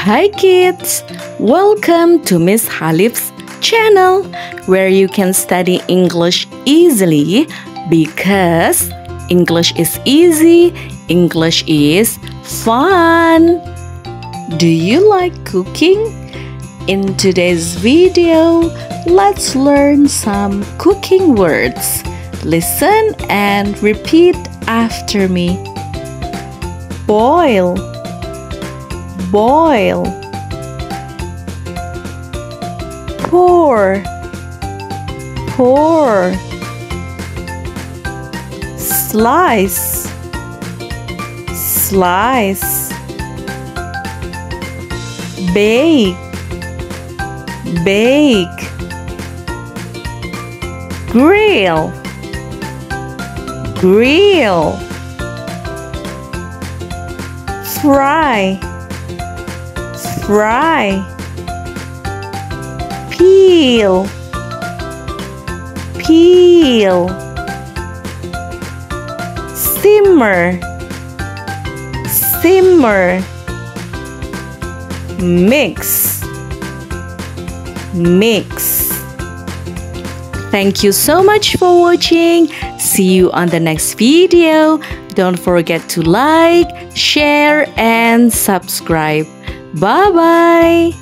Hi kids! Welcome to Miss Halif's channel where you can study English easily because English is easy, English is fun. Do you like cooking? In today's video, let's learn some cooking words. Listen and repeat after me. Boil, boil. Pour, pour. Slice, slice. Bake, bake. Grill, grill. Fry, fry. Peel, peel. Simmer, simmer. Mix, mix. Thank you so much for watching. See you on the next video. Don't forget to like, share, and subscribe. Bye-bye.